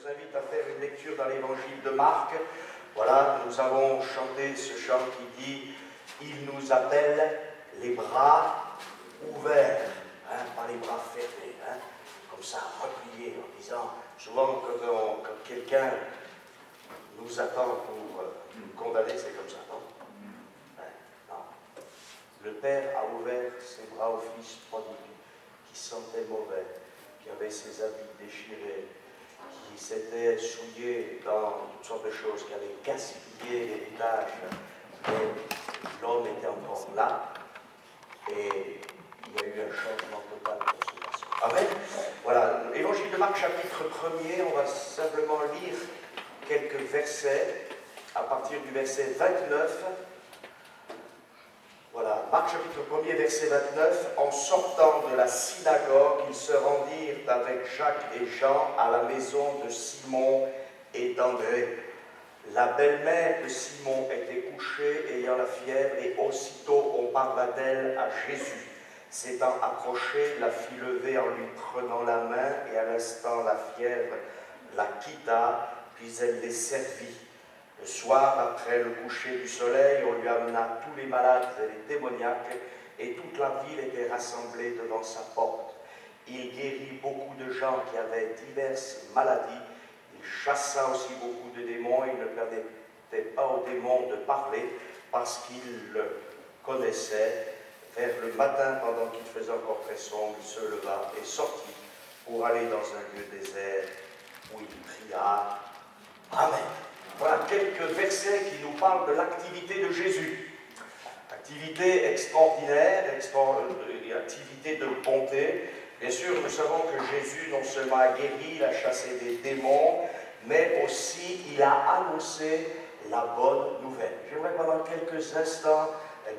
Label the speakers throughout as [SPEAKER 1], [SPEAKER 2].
[SPEAKER 1] vous invite à faire une lecture dans l'évangile de Marc. Voilà, nous avons chanté ce chant qui dit « Il nous appelle les bras ouverts hein, », pas les bras fermés, hein, comme ça, repliés, en disant, souvent quand quelqu'un nous attend pour nous condamner, c'est comme ça, non? Non. Le Père a ouvert ses bras au Fils prodigue, qui sentait mauvais, qui avait ses habits déchirés, qui s'était souillé dans toutes sortes de choses, qui avait gaspillé l'héritage. Mais l'homme était encore là, et il y a eu un changement total pour ce garçon. Amen. Voilà, l'évangile de Marc, chapitre 1er, on va simplement lire quelques versets, à partir du verset 29. Voilà, Marc chapitre 1er, verset 29, en sortant de la synagogue, ils se rendirent avec Jacques et Jean à la maison de Simon et d'André. La belle-mère de Simon était couchée, ayant la fièvre, et aussitôt on parla d'elle à Jésus. S'étant approché, la fit lever en lui prenant la main, et à l'instant la fièvre la quitta, puis elle les servit. Le soir, après le coucher du soleil, on lui amena tous les malades et les démoniaques, et toute la ville était rassemblée devant sa porte. Il guérit beaucoup de gens qui avaient diverses maladies. Il chassa aussi beaucoup de démons. Il ne permettait pas aux démons de parler, parce qu'il le connaissait. Vers le matin, pendant qu'il faisait encore très sombre, il se leva et sortit pour aller dans un lieu désert où il pria. Amen. Voilà quelques versets qui nous parlent de l'activité de Jésus. Activité extraordinaire, activité de bonté. Bien sûr, nous savons que Jésus non seulement a guéri, il a chassé des démons, mais aussi il a annoncé la bonne nouvelle. J'aimerais pendant quelques instants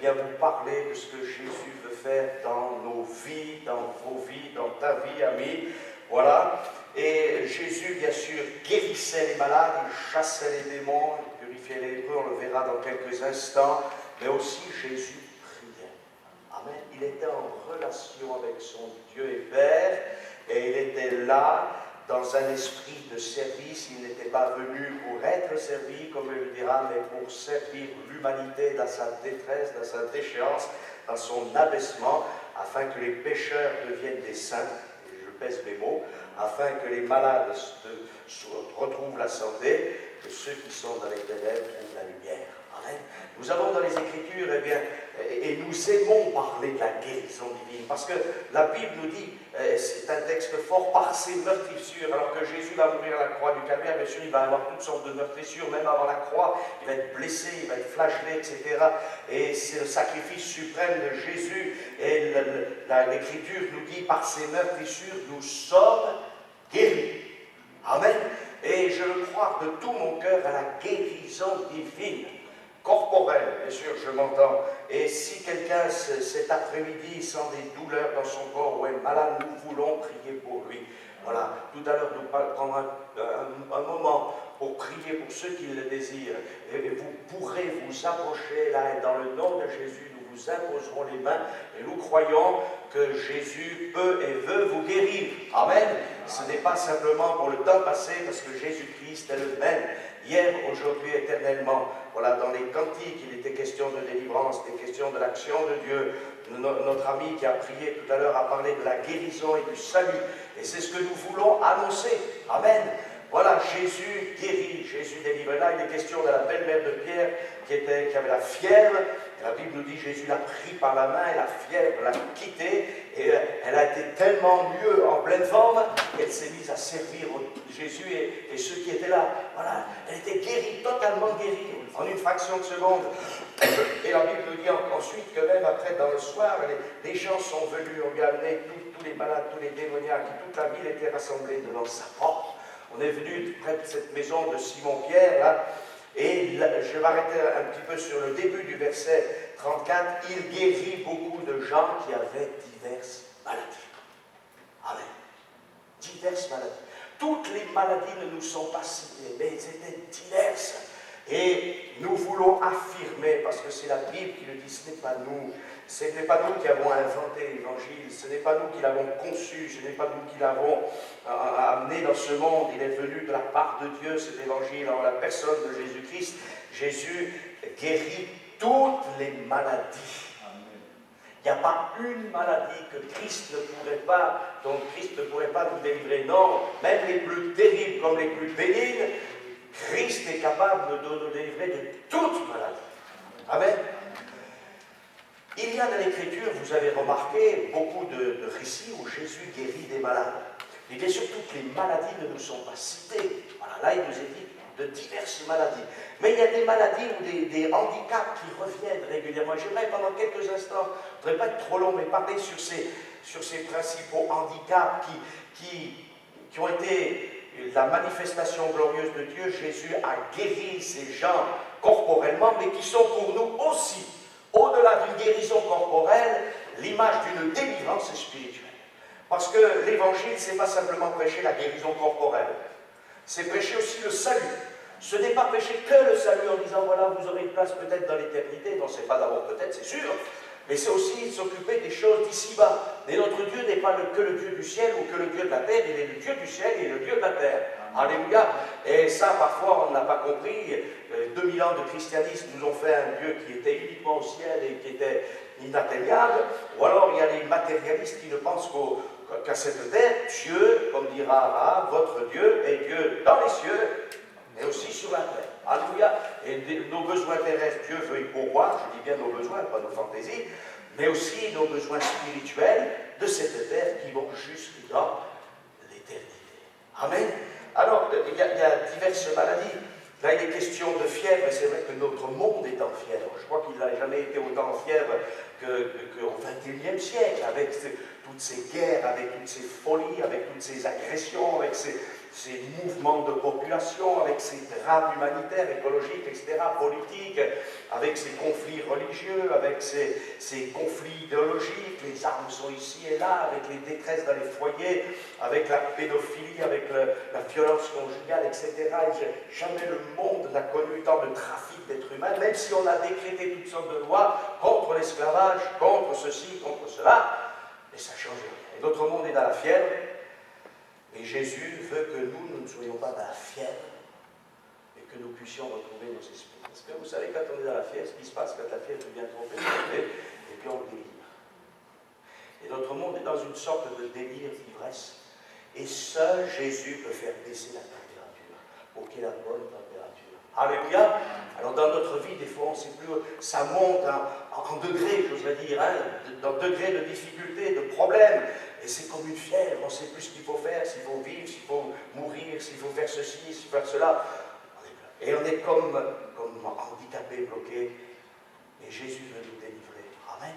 [SPEAKER 1] vous parler de ce que Jésus veut faire dans nos vies, dans vos vies, dans ta vie, ami. Voilà. Et Jésus, bien sûr, guérissait les malades, il chassait les démons, il purifiait les lépreux, on le verra dans quelques instants. Mais aussi Jésus priait. Amen. Il était en relation avec son Dieu et Père, et il était là dans un esprit de service. Il n'était pas venu pour être servi, comme il le dira, mais pour servir l'humanité dans sa détresse, dans sa déchéance, dans son abaissement, afin que les pécheurs deviennent des saints. Je pèse mes mots, afin que les malades retrouvent la santé, que ceux qui sont dans les ténèbres trouvent la lumière. Amen. Nous avons dans les Écritures, et nous aimons parler de la guérison divine, parce que la Bible nous dit, c'est un texte fort, par ses meurtrissures, alors que Jésus va mourir à la croix du Calvaire, bien sûr, il va avoir toutes sortes de meurtrissures, même avant la croix, il va être blessé, il va être flagellé, etc. Et c'est le sacrifice suprême de Jésus, et l'Écriture nous dit, par ses meurtrissures, nous sommes guéris. Amen. Et je veux croire de tout mon cœur à la guérison divine. Corporelle, bien sûr, je m'entends. Et si quelqu'un cet après-midi sent des douleurs dans son corps ou est malade, nous voulons prier pour lui. Voilà, tout à l'heure nous prendrons un moment pour prier pour ceux qui le désirent. Et vous pourrez vous approcher là, et dans le nom de Jésus, nous vous imposerons les mains, et nous croyons que Jésus peut et veut vous guérir. Amen. Ce n'est pas simplement pour le temps passé, parce que Jésus-Christ est le même, hier, aujourd'hui, éternellement. Voilà, dans les cantiques, il était question de délivrance, des questions de l'action de Dieu. Notre ami qui a prié tout à l'heure a parlé de la guérison et du salut. Et c'est ce que nous voulons annoncer. Amen. Voilà, Jésus guérit, Jésus délivre. Là, il est question de la belle-mère de Pierre qui avait la fièvre. La Bible nous dit Jésus l'a pris par la main et la fièvre l'a quitté. Et elle a été tellement mieux, en pleine forme, qu'elle s'est mise à servir Jésus et ceux qui étaient là. Voilà, elle était guérie, totalement guérie, en une fraction de seconde. Et la Bible nous dit ensuite que même après, dans le soir, les gens sont venus, on lui a amené tous les malades, tous les démoniaques, et toute la ville était rassemblée devant sa porte. On est venu près de cette maison de Simon-Pierre, là, et je vais m'arrêter un petit peu sur le début du verset 34. Il guérit beaucoup de gens qui avaient diverses maladies. Amen. Diverses maladies. Toutes les maladies ne nous sont pas citées, mais elles étaient diverses. Et nous voulons affirmer, parce que c'est la Bible qui le dit, ce n'est pas nous. Ce n'est pas nous qui avons inventé l'Évangile, ce n'est pas nous qui l'avons conçu, ce n'est pas nous qui l'avons amené dans ce monde. Il est venu de la part de Dieu, cet Évangile, en la personne de Jésus-Christ. Jésus guérit toutes les maladies. Il n'y a pas une maladie que Christ ne pourrait pas, dont Christ ne pourrait pas nous délivrer. Non, même les plus terribles comme les plus bénignes, Christ est capable de nous délivrer de toute maladie. Amen. Il y a dans l'Écriture, vous avez remarqué, beaucoup de récits où Jésus guérit des malades. Et bien sûr, toutes les maladies ne nous sont pas citées. Voilà, là, il nous est dit de diverses maladies. Mais il y a des maladies ou des handicaps qui reviennent régulièrement. J'aimerais pendant quelques instants, je ne voudrais pas être trop long, mais parler sur ces principaux handicaps qui ont été la manifestation glorieuse de Dieu. Jésus a guéri ces gens corporellement, mais qui sont pour nous aussi, au-delà d'une guérison corporelle, l'image d'une délivrance spirituelle. Parce que l'évangile, ce n'est pas simplement prêcher la guérison corporelle, c'est prêcher aussi le salut. Ce n'est pas prêcher que le salut en disant voilà, vous aurez une place peut-être dans l'éternité. Non, c'est pas d'abord peut-être, c'est sûr. Mais c'est aussi s'occuper des choses d'ici-bas. Mais notre Dieu n'est pas que le Dieu du ciel ou que le Dieu de la terre, il est le Dieu du ciel et le Dieu de la terre. Alléluia. Et ça, parfois, on n'a pas compris. 2000 ans de christianisme nous ont fait un Dieu qui était uniquement au ciel et qui était inatteignable. Ou alors, il y a les matérialistes qui ne pensent qu'à cette terre. Dieu, comme dira Abraham, votre Dieu est Dieu dans les cieux, mais aussi sur la terre. Alléluia. Et nos besoins terrestres, Dieu veut y pourvoir, je dis bien nos besoins, pas nos fantaisies, mais aussi nos besoins spirituels de cette terre qui vont jusque dans l'éternité. Amen. Alors, il y a diverses maladies. Là, il est question de fièvre, et c'est vrai que notre monde est en fièvre. Je crois qu'il n'a jamais été autant en fièvre qu'au XXIe siècle, avec toutes ces guerres, avec toutes ces folies, avec toutes ces agressions, avec ces mouvements de population, avec ces drames humanitaires, écologiques, etc., politiques, avec ces conflits religieux, avec ces conflits idéologiques, les armes sont ici et là, avec les détresses dans les foyers, avec la pédophilie, avec la violence conjugale, etc. Et jamais le monde n'a connu tant de trafic d'êtres humains, même si on a décrété toutes sortes de lois contre l'esclavage, contre ceci, contre cela, mais ça ne change rien. Et notre monde est dans la fièvre. Et Jésus veut que nous ne soyons pas dans la fièvre, mais que nous puissions retrouver nos esprits. Parce que vous savez, quand on est dans la fièvre, ce qui se passe quand la fièvre devient trop élevée, et puis on délire. Et notre monde est dans une sorte de délire, d'ivresse. Et seul Jésus peut faire baisser la température, pour qu'il y ait la bonne température. Alléluia. Alors dans notre vie, des fois, on ne sait plus, ça monte en degrés, j'oserais dire, dans degrés de difficulté, de problèmes. Et c'est comme une fièvre, on ne sait plus ce qu'il faut faire, s'il faut vivre, s'il faut mourir, s'il faut faire ceci, s'il faut faire cela. Et on est comme handicapé, bloqué. Et Jésus veut nous délivrer. Amen.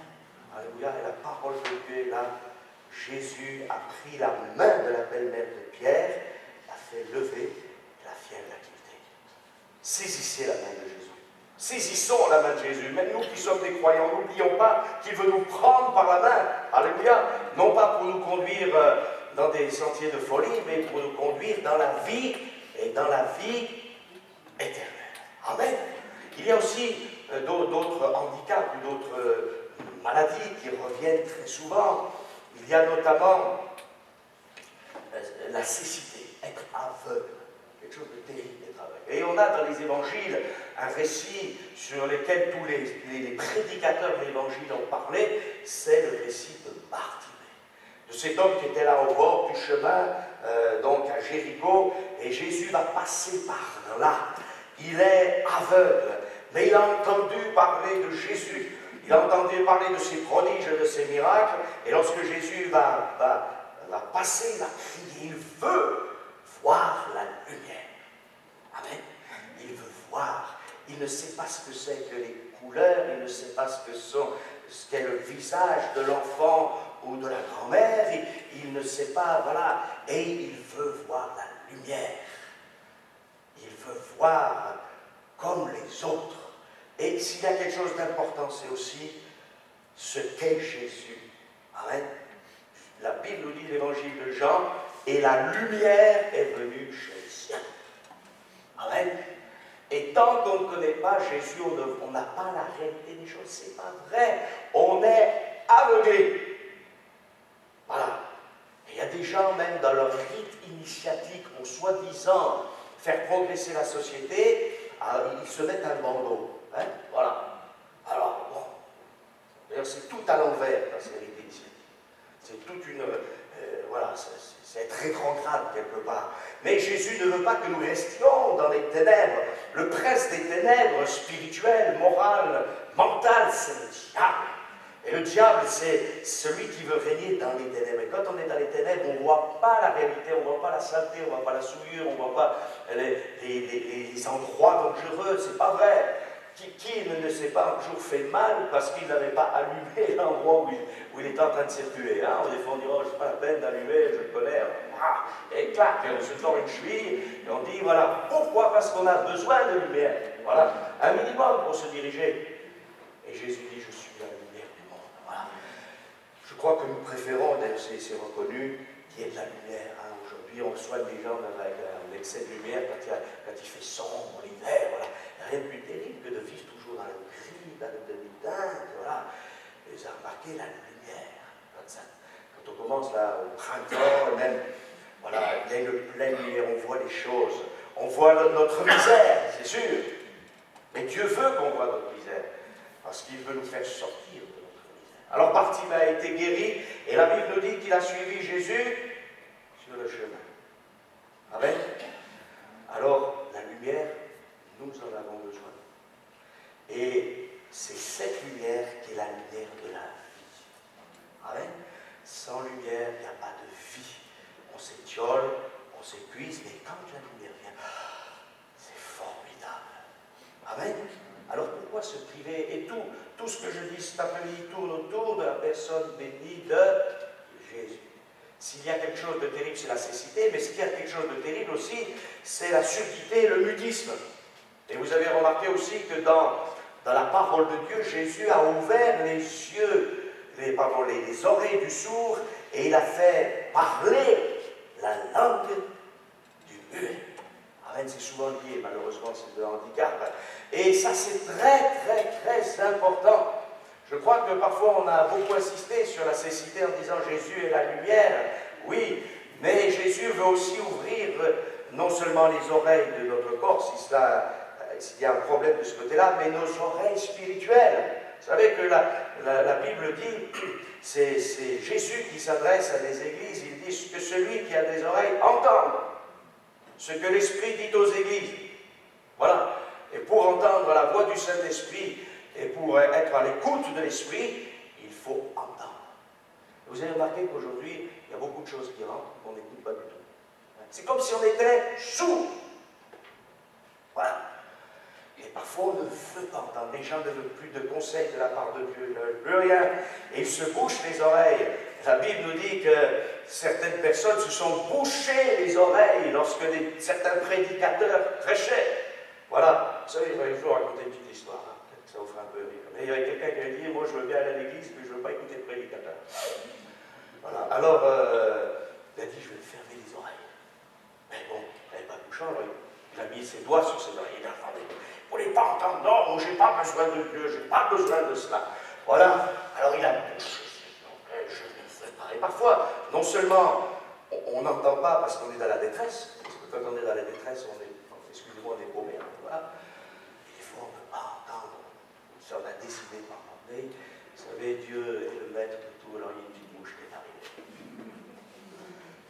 [SPEAKER 1] Alléluia. Et la parole de Dieu est là. Jésus a pris la main de la belle-mère de Pierre, l'a fait lever, et la fièvre l'a quitté. Saisissez la main de Jésus. Saisissons la main de Jésus. Même nous qui sommes des croyants, n'oublions pas qu'il veut nous prendre par la main. Alléluia. Non pas pour nous conduire dans des sentiers de folie, mais pour nous conduire dans la vie et dans la vie éternelle. Amen. Il y a aussi d'autres handicaps ou d'autres maladies qui reviennent très souvent. Il y a notamment la cécité, être aveugle. Quelque chose de terrible d'être aveugle. Et on a dans les évangiles un récit sur lequel tous les prédicateurs de l'évangile ont parlé, c'est le récit de Bartimée, de cet homme qui était là au bord du chemin, donc à Jéricho, et Jésus va passer par là. Il est aveugle, mais il a entendu parler de Jésus, il a entendu parler de ses prodiges, de ses miracles, et lorsque Jésus va passer, il va crier, il veut voir la lumière. Amen. Il veut voir. Il ne sait pas ce que c'est que les couleurs, il ne sait pas ce qu'est le visage de l'enfant ou de la grand-mère, il ne sait pas, voilà, et il veut voir la lumière. Il veut voir comme les autres. Et s'il y a quelque chose d'important, c'est aussi ce qu'est Jésus. Amen. La Bible nous dit l'évangile de Jean, et la lumière est venue chez les siens. Amen. Et tant qu'on ne connaît pas Jésus, on n'a pas la réalité des choses. C'est pas vrai. On est aveuglé. Voilà. Et il y a des gens, même dans leur rite initiatique, pour soi-disant faire progresser la société, ils se mettent un bandeau. Hein, voilà. Alors, bon. D'ailleurs, c'est tout à l'envers dans ces rites initiatiques. C'est toute une... voilà, c'est être rétrograde quelque part. Mais Jésus ne veut pas que nous restions dans les ténèbres. Le prince des ténèbres spirituelles, morales, mentales, c'est le diable. Et le diable, c'est celui qui veut régner dans les ténèbres. Et quand on est dans les ténèbres, on ne voit pas la réalité, on ne voit pas la saleté, on ne voit pas la souillure, on ne voit pas les endroits dangereux. C'est pas vrai. Qui ne s'est pas un jour fait mal parce qu'il n'avait pas allumé l'endroit où il était en train de circuler, hein? Des fois on dit, oh, c'est pas la peine d'allumer, je le connais, et clac, et on se tord une cheville, et on dit, voilà, pourquoi? Parce qu'on a besoin de lumière, voilà, un minimum pour se diriger. Et Jésus dit, je suis la lumière du monde, voilà. Je crois que nous préférons, d'ailleurs c'est reconnu, qu'il y ait de la lumière, hein. Aujourd'hui on soigne les gens avec l'excès de lumière quand il fait sombre, l'hiver, voilà. Rien de plus terrible que de vivre toujours dans le gris, dans le demi-teinte, voilà. Et vous avez remarqué la lumière, quand on commence là au printemps, même, voilà, il y a une pleine lumière, on voit les choses, on voit notre misère, c'est sûr. Mais Dieu veut qu'on voit notre misère, parce qu'il veut nous faire sortir de notre misère. Alors Bartimée a été guéri, et la Bible nous dit qu'il a suivi Jésus sur le chemin. Amen. Alors, la lumière, nous en avons besoin. Et c'est cette lumière qui est la lumière de la vie. Amen. Sans lumière, il n'y a pas de vie. On s'étiole, on s'épuise, mais quand la lumière vient, c'est formidable. Amen. Alors pourquoi se priver? Et tout ce que je dis cet après-midi tourne autour de la personne bénie de Jésus. S'il y a quelque chose de terrible, c'est la cécité, mais s'il y a quelque chose de terrible aussi, c'est la surdité, le mutisme. Et vous avez remarqué aussi que dans la parole de Dieu, Jésus a ouvert les yeux, les oreilles du sourd, et il a fait parler la langue du muet. Amen, c'est souvent lié, malheureusement, c'est de handicap. Et ça, c'est très, très, très important. Je crois que parfois, on a beaucoup insisté sur la cécité en disant Jésus est la lumière. Oui, mais Jésus veut aussi ouvrir non seulement les oreilles de notre corps, s'il y a un problème de ce côté-là, mais nos oreilles spirituelles. Vous savez que la Bible dit, c'est Jésus qui s'adresse à des églises, il dit que celui qui a des oreilles entende ce que l'Esprit dit aux églises. Voilà. Et pour entendre la voix du Saint-Esprit et pour être à l'écoute de l'Esprit, il faut entendre. Vous avez remarqué qu'aujourd'hui, il y a beaucoup de choses qui rentrent qu'on n'écoute pas du tout. C'est comme si on était sourd. Voilà. Et parfois, on ne veut pas entendre. Les gens ne veulent plus de conseils de la part de Dieu, ils ne veulent plus rien. Et ils se bouchent les oreilles. La Bible nous dit que certaines personnes se sont bouchées les oreilles lorsque certains prédicateurs prêchaient. Voilà. Vous savez, je vais vous raconter une petite histoire. Hein. Ça vous fera un peu rire. Mais il y avait quelqu'un qui a dit, moi je veux bien aller à l'église, mais je ne veux pas écouter le prédicateur. Voilà. Alors, il a dit, je vais me fermer les oreilles. Mais bon, il n'avait pas de bouchon, alors il a mis ses doigts sur ses oreilles. Il a demandé, vous ne voulez pas entendre? Non, moi je n'ai pas besoin de Dieu, je n'ai pas besoin de cela. Voilà. Alors il a bouché ses oreilles, je ne fais pas. Et parfois, non seulement on n'entend pas parce qu'on est dans la détresse, parce que quand on est dans la détresse, excusez-moi, on est paumé. Hein, voilà. Et des fois, on ne peut pas entendre. Si on a décidé par parler, vous savez, Dieu est le maître de tout, alors il y a une petite mouche qui est arrivée.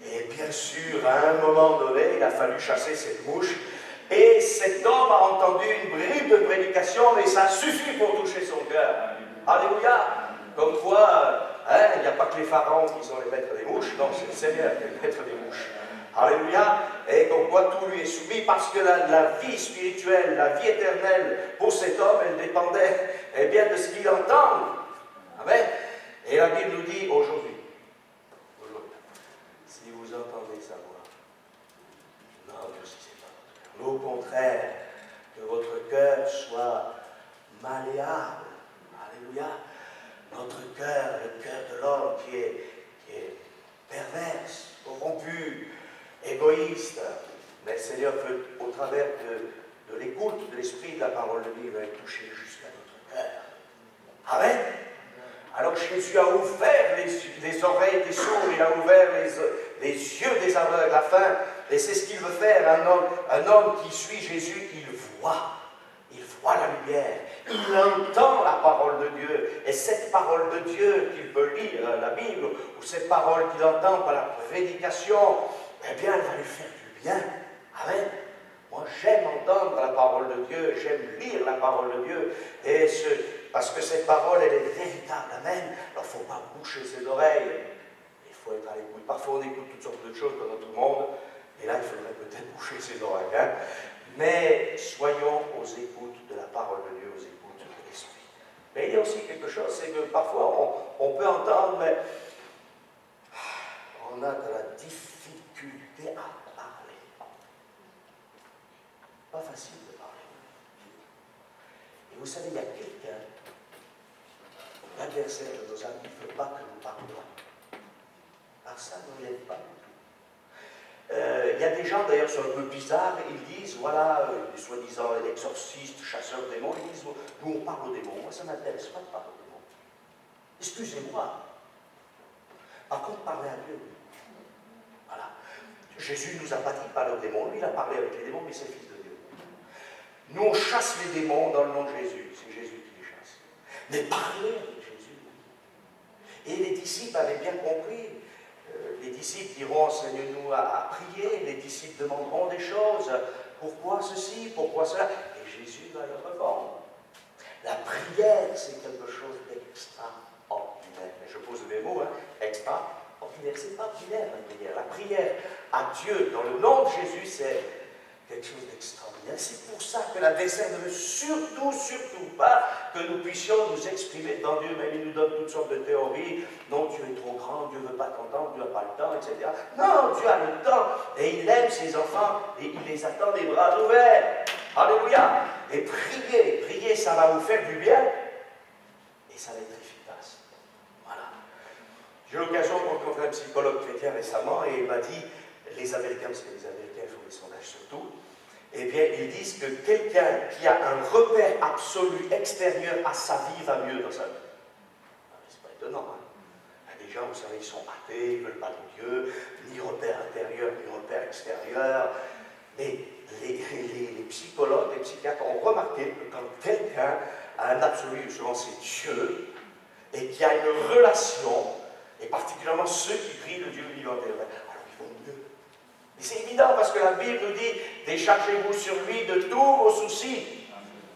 [SPEAKER 1] Et bien sûr, à un moment donné, il a fallu chasser cette mouche. Et cet homme a entendu une bribe de prédication, mais ça suffit pour toucher son cœur. Alléluia! Comme quoi, hein, il n'y a pas que les pharaons qui sont les maîtres des mouches, non, c'est le Seigneur qui est le maître des mouches. Alléluia! Et comme quoi tout lui est soumis, parce que la vie spirituelle, la vie éternelle, pour cet homme, elle dépendait bien de ce qu'il entend. Amen. Et la Bible nous dit aujourd'hui, si vous entendez sa voix, n'endurcissez pas votre cœur. Mais au contraire, que votre cœur soit malléable. Alléluia. Notre cœur, le cœur de l'homme qui est perverse, corrompu, égoïste. Mais le Seigneur veut, au travers de l'écoute de l'Esprit de la parole de Dieu va être touché jusqu'à notre cœur. Amen. Alors Jésus a ouvert les oreilles des sourds, il a ouvert les yeux des aveugles, afin, et c'est ce qu'il veut faire, un homme qui suit Jésus, il voit la lumière, il entend la parole de Dieu, et cette parole de Dieu qu'il peut lire, la Bible, ou cette parole qu'il entend par la prédication, eh bien elle va lui faire du bien. Amen. Moi j'aime entendre la parole de Dieu, j'aime lire la parole de Dieu, parce que cette parole, elle est véritable. Amen. Alors, il ne faut pas boucher ses oreilles. Il faut être à l'écoute. Parfois, on écoute toutes sortes de choses dans notre monde. Et là, il faudrait peut-être boucher ses oreilles. Hein. Mais soyons aux écoutes de la parole de Dieu, aux écoutes de l'Esprit. Mais il y a aussi quelque chose, c'est que parfois, on peut entendre, mais on a de la difficulté à parler. Pas facile de parler. Et vous savez, il y a quelqu'un, l'adversaire de nos amis, ne veut pas que nous parlions. Alors ça ne l'aide pas du tout. Il y a des gens, d'ailleurs, sont un peu bizarres, ils disent, voilà, des soi-disant exorcistes, chasseurs de démons, ils disent, nous on parle aux démons, moi ça ne m'intéresse pas de parler aux démons. Excusez-moi. Par contre, parler à Dieu. Voilà. Jésus ne nous a pas dit de parler aux démons, lui il a parlé avec les démons, mais c'est le Fils de Dieu. Nous on chasse les démons dans le nom de Jésus, c'est Jésus qui les chasse. Mais parler avec Jésus. Et les disciples avaient bien compris. Les disciples diront, enseigne-nous à prier. Les disciples demanderont des choses. Pourquoi ceci? Pourquoi cela? Et Jésus va leur répondre. La prière, c'est quelque chose d'extraordinaire. Et je pose mes mots, hein, extraordinaire. C'est pas ordinaire la prière. La prière à Dieu, dans le nom de Jésus, c'est quelque chose d'extraordinaire. C'est pour ça que l'adversaire ne veut surtout pas que nous puissions nous exprimer devant Dieu. Même il nous donne toutes sortes de théories. Non, Dieu est trop grand, Dieu ne veut pas t'entendre, Dieu n'a pas le temps, etc. Non, Dieu a le temps et il aime ses enfants et il les attend les bras ouverts. Alléluia. Et prier, ça va vous faire du bien et ça va être efficace. Voilà. J'ai eu l'occasion de rencontrer un psychologue chrétien récemment et il m'a dit, les Américains, parce que les Américains font des sondages surtout, eh bien, ils disent que quelqu'un qui a un repère absolu extérieur à sa vie va mieux dans sa vie. C'est pas étonnant, hein? Il y a des gens, vous savez, ils sont athées, ils ne veulent pas de Dieu, ni repère intérieur, ni repère extérieur. Mais les psychologues, les psychiatres ont remarqué que quand quelqu'un a un absolu, souvent c'est Dieu, et qui a une relation, et particulièrement ceux qui prient le Dieu vivant, alors ils vont mieux. Et c'est évident parce que la Bible nous dit, déchargez-vous sur lui de tous vos soucis,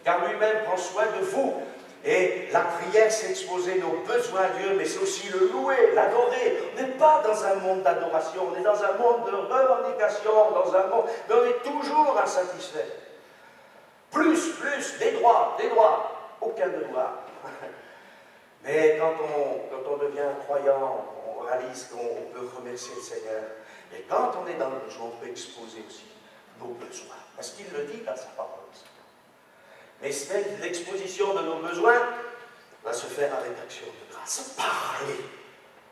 [SPEAKER 1] car lui-même prend soin de vous. Et la prière, c'est exposer nos besoins à Dieu, mais c'est aussi le louer, l'adorer. On n'est pas dans un monde d'adoration, on est dans un monde de revendication, dans un monde, mais on est toujours insatisfait. Plus, des droits, aucun devoir. Mais quand on devient croyant, on réalise qu'on peut remercier le Seigneur. Et quand on est dans le besoin, on peut exposer aussi nos besoins. Parce qu'il le dit dans sa parole. Mais l'exposition de nos besoins va se faire avec action de grâce. Parler.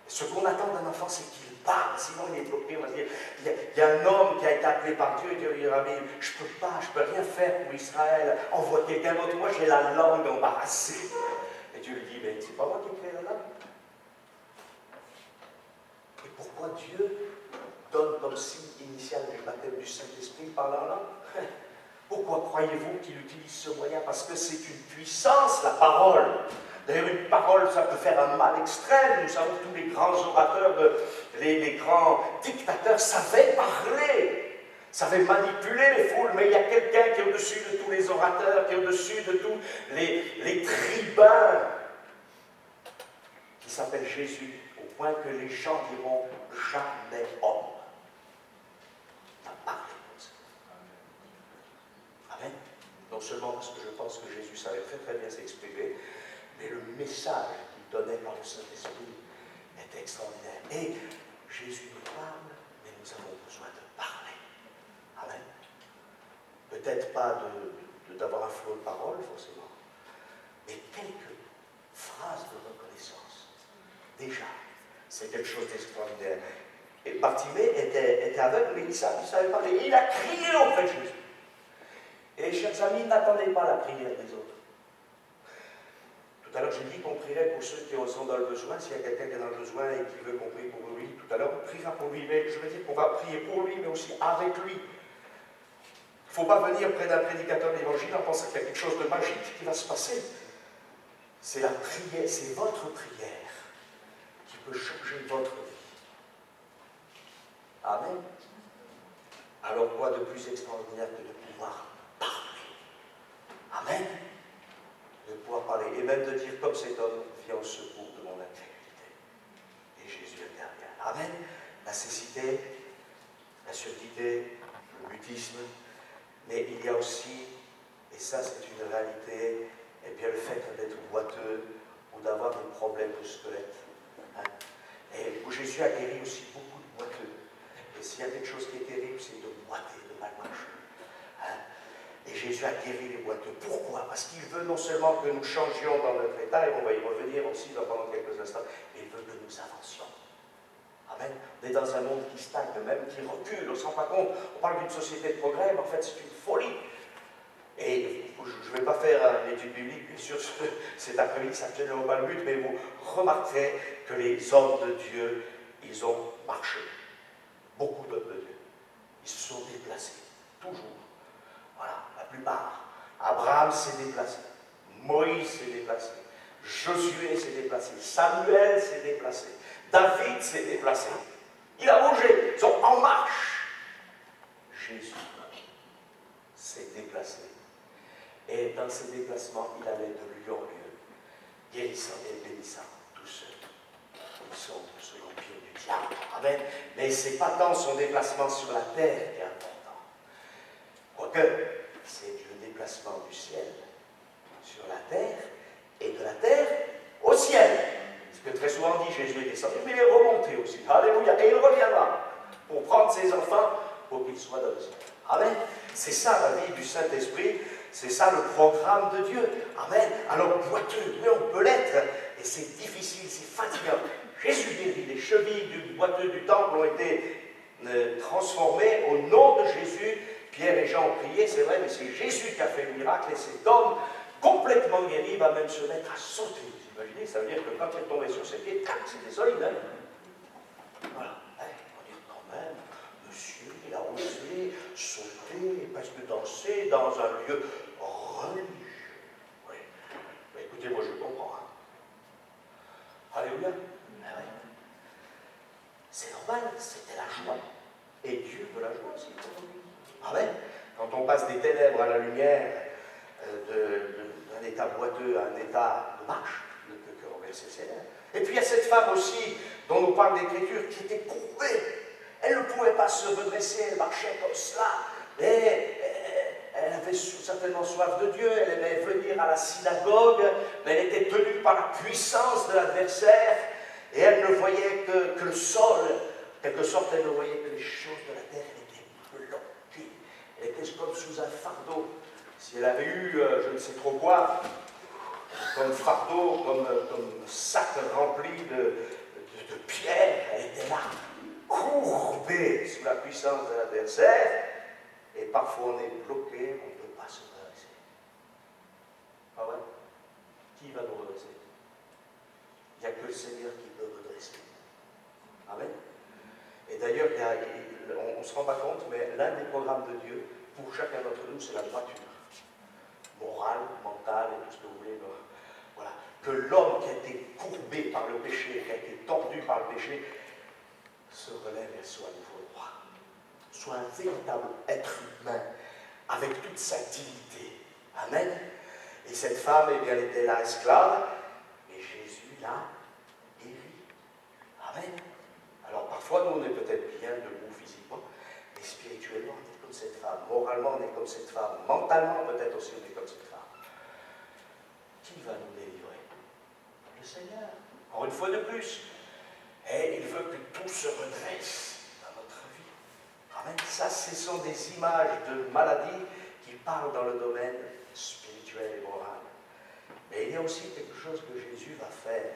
[SPEAKER 1] Ce qu'on attend d'un enfant, c'est qu'il parle. Sinon, il est bloqué. On va dire, il y a un homme qui a été appelé par Dieu et Dieu lui dira, mais je ne peux rien faire pour Israël. Envoie quelqu'un d'autre. Moi, j'ai la langue embarrassée. Et Dieu lui dit, mais c'est pas moi qui ai créé la langue. Et pourquoi Dieu donne comme signe initial du baptême du Saint-Esprit par la langue? Pourquoi croyez-vous qu'il utilise ce moyen? Parce que c'est une puissance, la parole. D'ailleurs, une parole, ça peut faire un mal extrême. Nous savons que tous les grands orateurs, les grands dictateurs savaient parler, savaient manipuler les foules. Mais il y a quelqu'un qui est au-dessus de tous les orateurs, qui est au-dessus de tous les tribuns, qui s'appelle Jésus, au point que les gens diront jamais homme. Non seulement parce que je pense que Jésus savait très très bien s'exprimer, mais le message qu'il donnait par le Saint-Esprit était extraordinaire. Et Jésus nous parle, mais nous avons besoin de parler. Amen. Peut-être pas d'avoir un flot de paroles, forcément, mais quelques phrases de reconnaissance. Déjà, c'est quelque chose d'extraordinaire. Et Bartimée était aveugle, mais il savait parler. Il a crié auprès de Jésus. Et chers amis, n'attendez pas la prière des autres. Tout à l'heure, j'ai dit qu'on prierait pour ceux qui sont dans le besoin. S'il y a quelqu'un qui est dans le besoin et qui veut qu'on prie pour lui, tout à l'heure, on priera pour lui. Mais je veux dire qu'on va prier pour lui, mais aussi avec lui. Il ne faut pas venir près d'un prédicateur d'évangile en pensant qu'il y a quelque chose de magique qui va se passer. C'est la prière, c'est votre prière qui peut changer votre vie. Amen. Alors quoi de plus extraordinaire que de pouvoir parler? Amen. De pouvoir parler et même de dire comme cet homme, viens au secours de mon incrédulité. Et Jésus intervient. Amen. La cécité, la surdité, le mutisme, mais il y a aussi, et ça c'est une réalité, et bien le fait d'être boiteux ou d'avoir des problèmes de squelette. Hein. Et où Jésus a guéri aussi beaucoup de boiteux. Et s'il y a quelque chose qui est terrible, c'est de boiter, de mal marcher. Hein. Et Jésus a guéri les boiteux. Pourquoi? Parce qu'il veut non seulement que nous changions dans notre état, et on va y revenir aussi pendant quelques instants, mais il veut que nous avancions. Amen. On est dans un monde qui stagne, même qui recule, on ne se rend pas compte. On parle d'une société de progrès, mais en fait c'est une folie. Et je ne vais pas faire une étude biblique, bien sûr, cet après-midi, ça ne absolument pas le but, mais vous remarquerez que les hommes de Dieu, ils ont marché. Beaucoup d'hommes de Dieu. Ils se sont déplacés, toujours. Voilà, la plupart. Abraham s'est déplacé, Moïse s'est déplacé, Josué s'est déplacé, Samuel s'est déplacé, David s'est déplacé. Il a bougé, ils sont en marche. Jésus s'est déplacé. Et dans ses déplacements, il allait de lieu en lieu, guérissant et bénissant tous ceux qui sont sous l'empire du diable. Amen. Mais ce n'est pas tant son déplacement sur la terre qui est important. Quoique, c'est le déplacement du ciel sur la terre et de la terre au ciel. Ce que très souvent dit, Jésus est descendu, mais il est remonté aussi. Alléluia. Et il reviendra pour prendre ses enfants pour qu'ils soient dans le ciel. Amen. C'est ça la vie du Saint-Esprit. C'est ça le programme de Dieu. Amen. Alors boiteux, oui, on peut l'être. Et c'est difficile, c'est fatigant. Jésus guérit. Les chevilles du boiteux du temple ont été transformées au nom de Jésus. Pierre et Jean ont prié, c'est vrai, mais c'est Jésus qui a fait le miracle. Et cet homme, complètement guéri, va même se mettre à sauter. Vous imaginez, ça veut dire que quand il est tombé sur ses pieds, tac, c'était solide. Hein. Voilà. On va dire quand même, monsieur, il a osé sauter, presque danser dans un lieu religieux. Oui. Mais écoutez, moi je comprends. Hein. Alléluia. Ah ouais. C'est normal, c'était la joie. Et Dieu veut la joie aussi pour nous. Amen. Quand on passe des ténèbres à la lumière, d'un état boiteux à un état de marche, ne peut que renverser ses lèvres. Et puis il y a cette femme aussi, dont nous parle l'Écriture, qui était courbée. Elle ne pouvait pas se redresser, elle marchait comme cela. Et elle avait certainement soif de Dieu, elle aimait venir à la synagogue, mais elle était tenue par la puissance de l'adversaire, et elle ne voyait que le sol. En quelque sorte, elle ne voyait que les choses de la terre, elle était bloquée. Elle était comme sous un fardeau. Si elle avait eu, je ne sais trop quoi, comme fardeau, comme sac rempli de pierres, elle était là, courbée sous la puissance de l'adversaire, et parfois on est bloqué, on ne peut pas se redresser. Ah ouais? Qui va nous redresser? Il n'y a que le Seigneur qui peut redresser. Amen. Et d'ailleurs, on ne se rend pas compte, mais l'un des programmes de Dieu, pour chacun d'entre nous, c'est la droiture. Morale, mentale et tout ce que vous voulez. Voilà. Que l'homme qui a été courbé par le péché, qui a été tordu par le péché, se relève et soit à nouveau droit. Soit un véritable être humain, avec toute sa dignité. Amen. Et cette femme, eh bien, elle était là esclave, et Jésus l'a guérie. Amen. Alors parfois, nous, on est peut-être bien debout physiquement, mais spirituellement, on est comme cette femme. Moralement, on est comme cette femme. Mentalement, peut-être aussi, on est comme cette femme. Qui va nous délivrer? Le Seigneur. Encore une fois de plus. Et il veut que tout se redresse dans notre vie. Amen. Ça, ce sont des images de maladies qui parlent dans le domaine spirituel et moral. Mais il y a aussi quelque chose que Jésus va faire.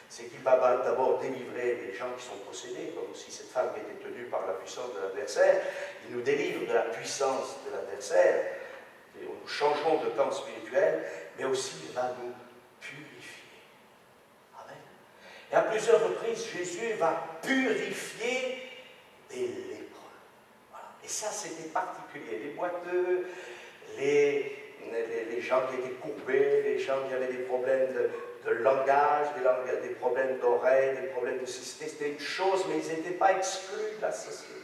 [SPEAKER 1] C'est qu'il va d'abord délivrer les gens qui sont possédés, comme aussi cette femme qui était tenue par la puissance de l'adversaire. Il nous délivre de la puissance de l'adversaire. nous changeons de camp spirituel, mais aussi il va nous purifier. Amen. Et à plusieurs reprises, Jésus va purifier des lépreux. Voilà. Et ça, c'était particulier. Les boiteux, les gens qui étaient courbés, les gens qui avaient des problèmes de langage, des problèmes d'oreille, des problèmes de cécité, c'était une chose, mais ils n'étaient pas exclus de la société.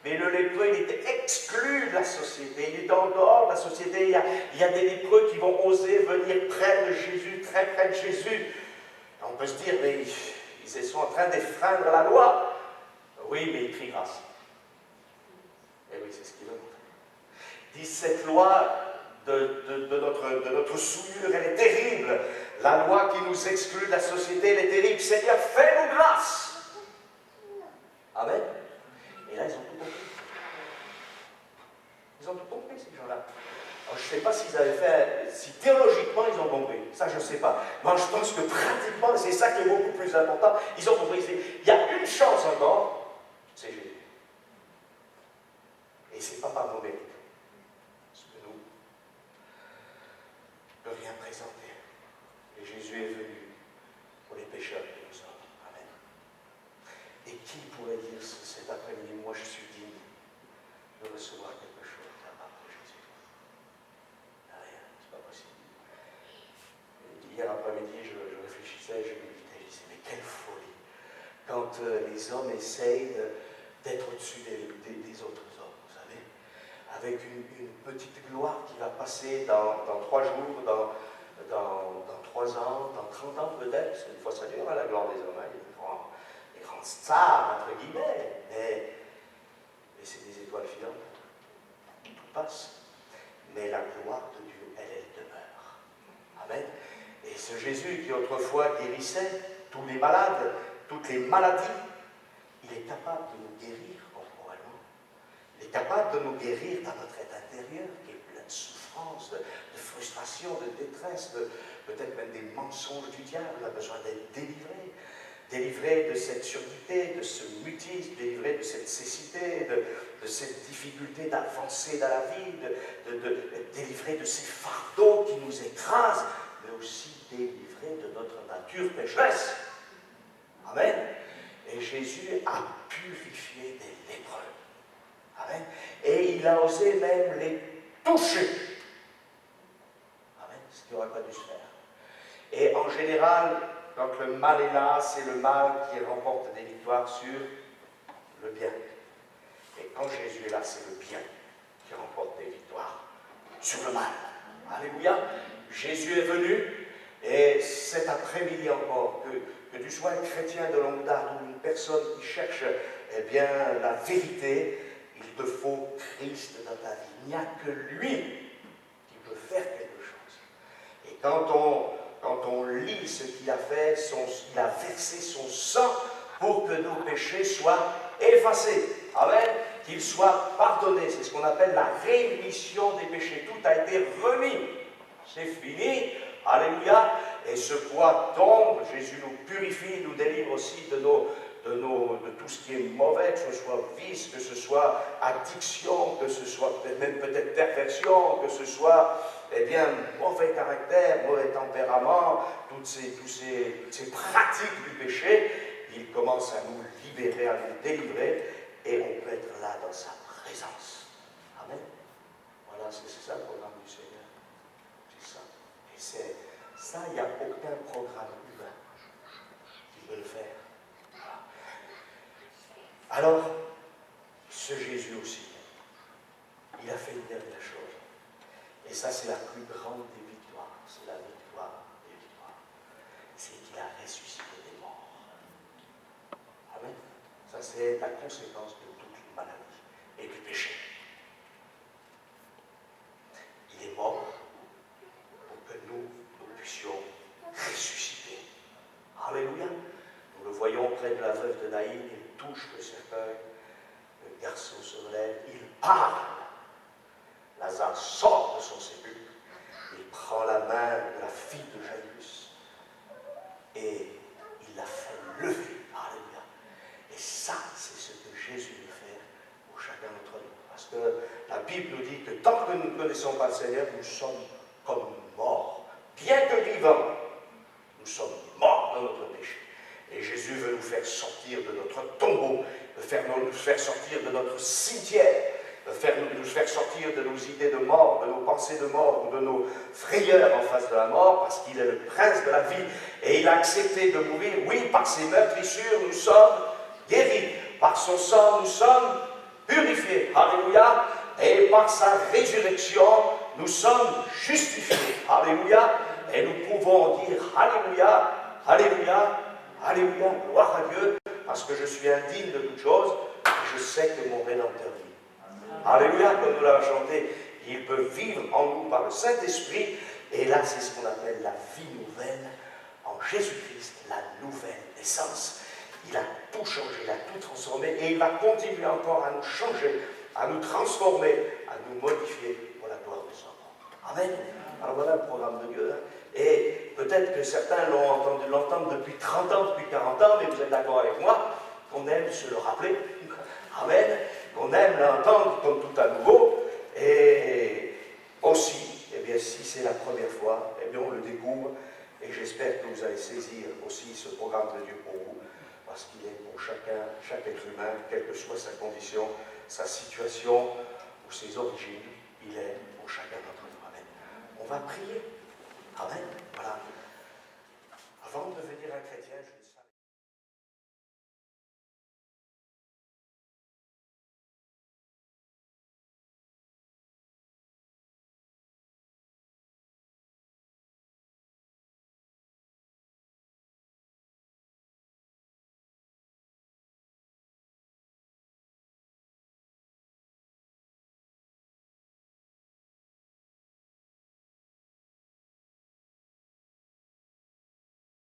[SPEAKER 1] Mais le lépreux, il était exclu de la société, il est en dehors de la société. Il y a des lépreux qui vont oser venir près de Jésus, très près de Jésus. On peut se dire, mais ils sont en train d'enfreindre la loi. Oui, mais ils crient grâce. Et oui, c'est ce qu'ils veulent. Dit cette loi de notre souillure, elle est terrible. La loi qui nous exclut de la société, elle est terrible. Seigneur, fais-nous grâce. Amen. Et là, ils ont tout compris. Ils ont tout compris, ces gens-là. Alors, je ne sais pas s'ils avaient fait, si théologiquement ils ont compris. Ça, je ne sais pas. Moi, je pense que pratiquement, c'est ça qui est beaucoup plus important. Ils ont compris. Il y a une chance encore, c'est Jésus. Et ce n'est pas par nos mérites. Parce que nous, ne rien présenter. Et Jésus est venu pour les pécheurs que nous sommes. Amen. Et qui pourrait dire cet après-midi, moi je suis digne de recevoir quelque chose de la part de Jésus? Rien, c'est pas possible. Hier après-midi, je réfléchissais, je méditais, je disais, mais quelle folie quand les hommes essayent d'être au-dessus des autres hommes, vous savez, avec une petite gloire qui va passer dans 3 jours, dans 3 ans, dans 30 ans peut-être, parce qu'une fois ça dure, hein, la gloire des hommes, hein, les grandes stars, entre guillemets, mais c'est des étoiles filantes, tout passe, mais la gloire de Dieu, elle demeure. Amen. Et ce Jésus qui autrefois guérissait tous les malades, toutes les maladies, il est capable de nous guérir corporellement. Il est capable de nous guérir dans notre être intérieur, qui est plein de souffrance, de frustration, de détresse, peut-être même des mensonges du diable. On a besoin d'être délivré. Délivré de cette surdité, de ce mutisme, délivré de cette cécité, de cette difficulté d'avancer dans la vie, délivré de ces fardeaux qui nous écrasent, mais aussi délivré de notre nature pécheresse. Amen. Et Jésus a purifié des lépreux. Amen. Et il a osé même les toucher. Amen. Ce qui n'aurait pas dû se faire. Et en général, quand le mal est là, c'est le mal qui remporte des victoires sur le bien. Et quand Jésus est là, c'est le bien qui remporte des victoires sur le mal. Alléluia. Jésus est venu, et cet après-midi encore, que tu sois un chrétien de longue date ou une personne qui cherche eh bien, la vérité, il te faut Christ dans ta vie. Il n'y a que lui qui peut faire quelque chose. Et quand on lit ce qu'il a fait, il a versé son sang pour que nos péchés soient effacés. Amen. Qu'ils soient pardonnés. C'est ce qu'on appelle la rémission des péchés. Tout a été remis. C'est fini. Alléluia. Et ce poids tombe. Jésus nous purifie, nous délivre aussi de tout ce qui est mauvais, que ce soit vice, que ce soit addiction, que ce soit même peut-être perversion, que ce soit eh bien, mauvais caractère, mauvais tempérament, toutes ces pratiques du péché. Il commence à nous libérer, à nous délivrer, et on peut être là dans sa présence. Amen. Voilà, c'est ça le programme du Seigneur. C'est ça. Et c'est ça, il n'y a aucun programme humain qui peut le faire. Voilà. Alors, ce Jésus aussi, il a fait une dernière chose. Et ça, c'est la plus grande des victoires. C'est la victoire des victoires. C'est qu'il a ressuscité des morts. Amen. Ça, c'est la conséquence de toute maladie et du péché. Il est mort pour que nous puissions ressusciter. Alléluia. Nous le voyons près de la veuve de Naïm, il touche le cercueil, le garçon se relève, il parle. Lazare sort de son sépulcre, il prend la main de la fille de Jairus et il la fait lever. Alléluia. Et ça, c'est ce que Jésus veut faire pour chacun d'entre nous. Parce que la Bible nous dit que tant que nous ne connaissons pas le Seigneur, nous sommes comme morts. Bien que vivants, nous sommes morts dans notre péché. Et Jésus veut nous faire sortir de notre tombeau, nous faire sortir de notre cimetière, nous faire sortir de nos idées de mort, de nos pensées de mort, ou de nos frayeurs en face de la mort, parce qu'il est le prince de la vie, et il a accepté de mourir. Oui, par ses meurtrissures, nous sommes guéris. Par son sang, nous sommes purifiés. Alléluia. Et par sa résurrection, nous sommes justifiés. Alléluia. Et nous pouvons dire Alléluia, Alléluia, Alléluia, gloire à Dieu, parce que je suis indigne de toute chose, et je sais que mon Rédempteur vit. Alléluia, comme nous l'avons chanté, il peut vivre en nous par le Saint-Esprit, et là c'est ce qu'on appelle la vie nouvelle en Jésus-Christ, la nouvelle naissance. Il a tout changé, il a tout transformé, et il va continuer encore à nous changer, à nous transformer, à nous modifier pour la gloire de son nom. Amen. Alors voilà le programme de Dieu. Et peut-être que certains l'entendent depuis 30 ans, depuis 40 ans, mais vous êtes d'accord avec moi qu'on aime se le rappeler. Amen. Qu'on aime l'entendre comme tout à nouveau. Et aussi, eh bien, si c'est la première fois, eh bien, on le découvre. Et j'espère que vous allez saisir aussi ce programme de Dieu pour vous, parce qu'il est pour chacun, chaque être humain, quelle que soit sa condition, sa situation ou ses origines, il est pour chacun d'entre nous. Amen. On va prier. Amen. Voilà. Avant de devenir un chrétien,